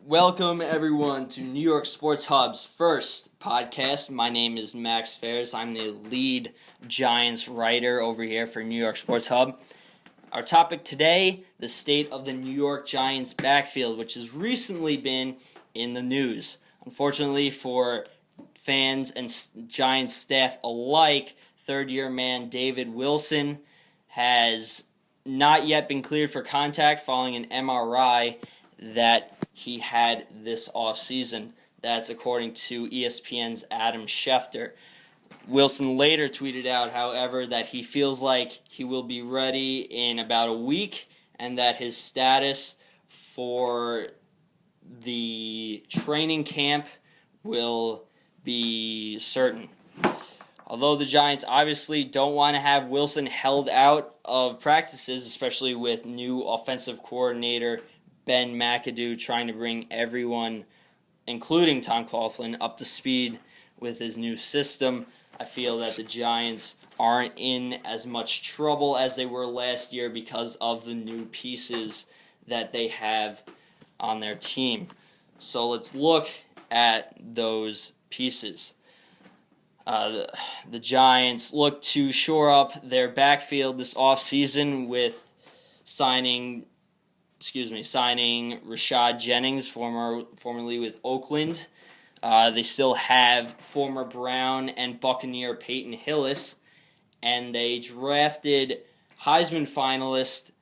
Welcome, everyone, to New York Sports Hub's first podcast. My name is Max Fehrs. I'm the lead Giants writer over here for New York Sports Hub. Our topic today, the state of the New York Giants backfield, which has recently been in the news. Unfortunately for fans and Giants staff alike, third-year man David Wilson has not yet been cleared for contact following an MRI that he had this offseason. That's according to ESPN's Adam Schefter. Wilson later tweeted out, however, that he feels like he will be ready in about a week and that his status for the training camp will be certain. Although the Giants obviously don't want to have Wilson held out of practices, especially with new offensive coordinator Ben McAdoo trying to bring everyone, including Tom Coughlin, up to speed with his new system, I feel that the Giants aren't in as much trouble as they were last year because of the new pieces that they have on their team. So let's look at those pieces. The Giants look to shore up their backfield this offseason with signing Rashad Jennings, formerly with Oakland. They still have former Brown and Buccaneer Peyton Hillis, and they drafted Heisman finalist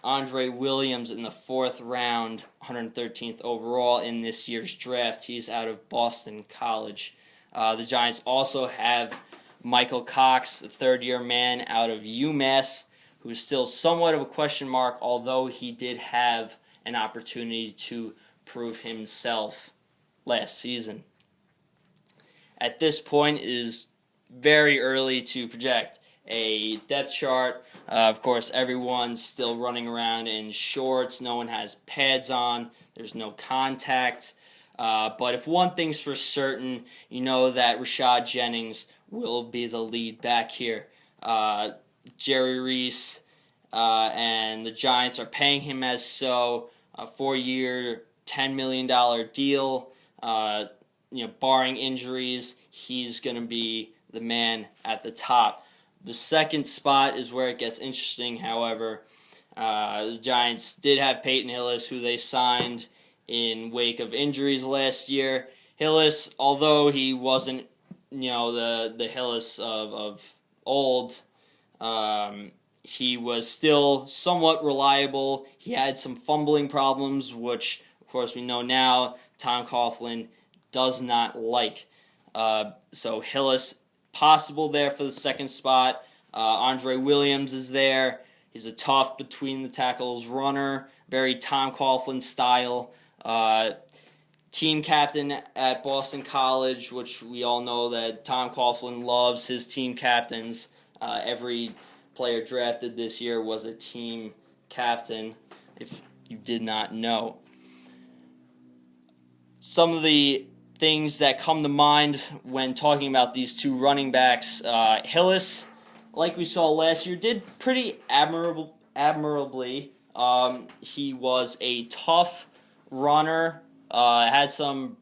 Andre Williams in the 4th round, 113th overall in this year's draft. He's out of Boston College. The Giants also have Michael Cox, the third-year man out of UMass, who's still somewhat of a question mark, although he did have an opportunity to prove himself last season. At this point, it is very early to project a depth chart. Of course, everyone's still running around in shorts. No one has pads on. There's no contact. But if one thing's for certain, you know that Rashad Jennings will be the lead back here. Jerry Reese and the Giants are paying him as so, a 4-year, $10 million deal. Barring injuries, he's going to be the man at the top. The second spot is where it gets interesting, however. The Giants did have Peyton Hillis, who they signed in wake of injuries last year. Hillis, although he wasn't, the Hillis of old, he was still somewhat reliable. He had some fumbling problems, which, of course, we know now Tom Coughlin does not like. So Hillis, possible there for the second spot. Andre Williams is there. He's a tough between-the-tackles runner, very Tom Coughlin style. Team captain at Boston College, which we all know that Tom Coughlin loves his team captains. Every player drafted this year was a team captain, if you did not know. Some of the things that come to mind when talking about these two running backs, Hillis, like we saw last year, did pretty admirably. He was a tough runner, had some,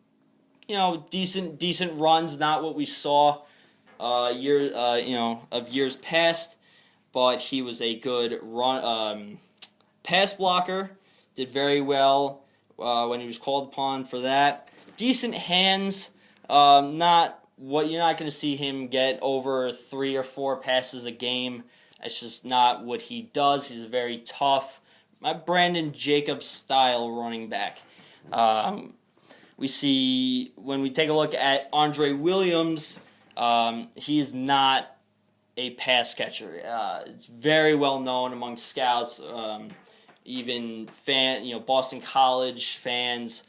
decent runs, not what we saw of years past, but he was a good pass blocker. Did very well when he was called upon for that. Decent hands. Not what you're not going to see him get over 3 or 4 passes a game. That's just not what he does. He's a very tough, Brandon Jacobs style running back. We see when we take a look at Andre Williams, he is not a pass catcher. It's very well known among scouts, even Boston College fans.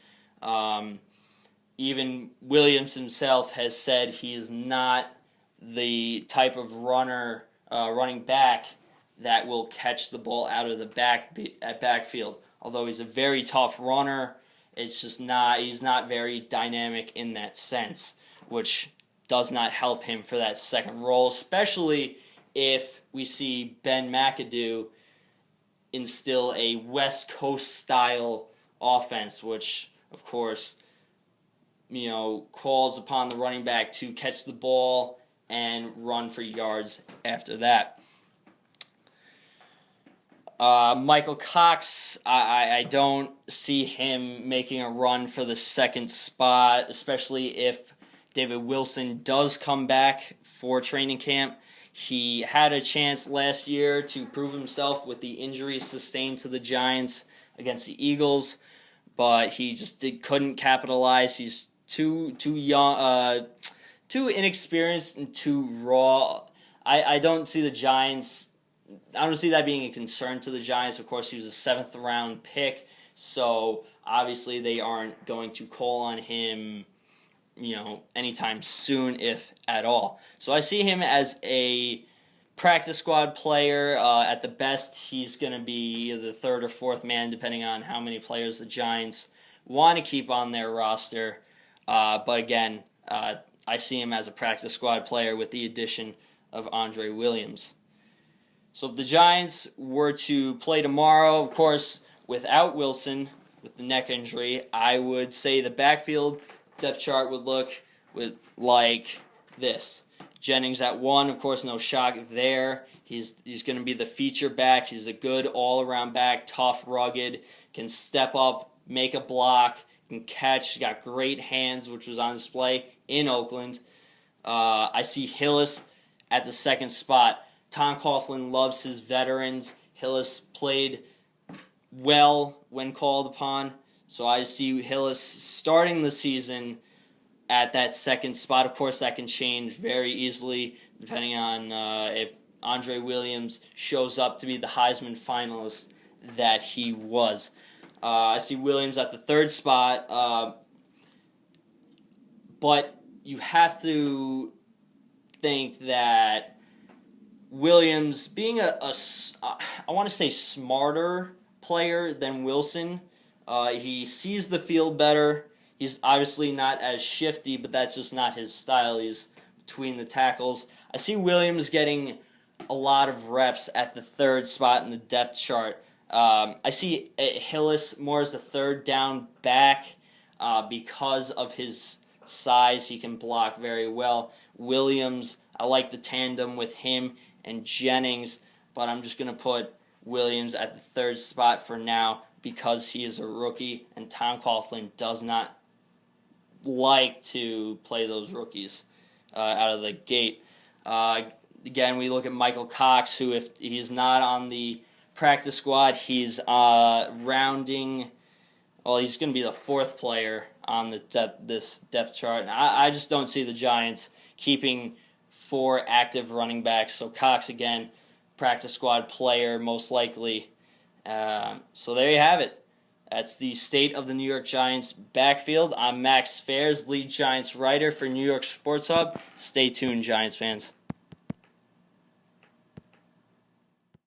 Even Williams himself has said he is not the type of running back that will catch the ball out of the backfield. Although he's a very tough runner, he's not very dynamic in that sense, which does not help him for that second role, especially if we see Ben McAdoo instill a West Coast style offense, which of course, calls upon the running back to catch the ball and run for yards after that. Michael Cox, I don't see him making a run for the second spot, especially if David Wilson does come back for training camp. He had a chance last year to prove himself with the injuries sustained to the Giants against the Eagles, but he just couldn't capitalize. He's too young, too inexperienced, and too raw. I don't see the Giants. I don't see that being a concern to the Giants. Of course, he was a 7th-round pick, so obviously they aren't going to call on him, anytime soon, if at all. So I see him as a practice squad player. At the best, he's going to be the 3rd or 4th man, depending on how many players the Giants want to keep on their roster. But again, I see him as a practice squad player with the addition of Andre Williams. So if the Giants were to play tomorrow, of course, without Wilson, with the neck injury, I would say the backfield depth chart would look like this. Jennings at 1, of course, no shock there. He's going to be the feature back. He's a good all-around back, tough, rugged, can step up, make a block, can catch, got great hands, which was on display in Oakland. I see Hillis at the 2nd spot. Tom Coughlin loves his veterans. Hillis played well when called upon, so I see Hillis starting the season at that 2nd spot. Of course, that can change very easily depending on if Andre Williams shows up to be the Heisman finalist that he was. I see Williams at the 3rd spot, but you have to think that Williams, being I want to say smarter player than Wilson, he sees the field better. He's obviously not as shifty, but that's just not his style. He's between the tackles. I see Williams getting a lot of reps at the 3rd spot in the depth chart. I see Hillis more as the 3rd down back because of his size. He can block very well. Williams, I like the tandem with him and Jennings, but I'm just going to put Williams at the 3rd spot for now because he is a rookie, and Tom Coughlin does not like to play those rookies out of the gate. Again, we look at Michael Cox, who, if he's not on the practice squad, he's rounding. Well, he's going to be the 4th player on this depth chart. And I just don't see the Giants keeping 4 active running backs. So Cox, again, practice squad player, most likely. So there you have it. That's the state of the New York Giants backfield. I'm Max Fehrs, lead Giants writer for New York Sports Hub. Stay tuned, Giants fans.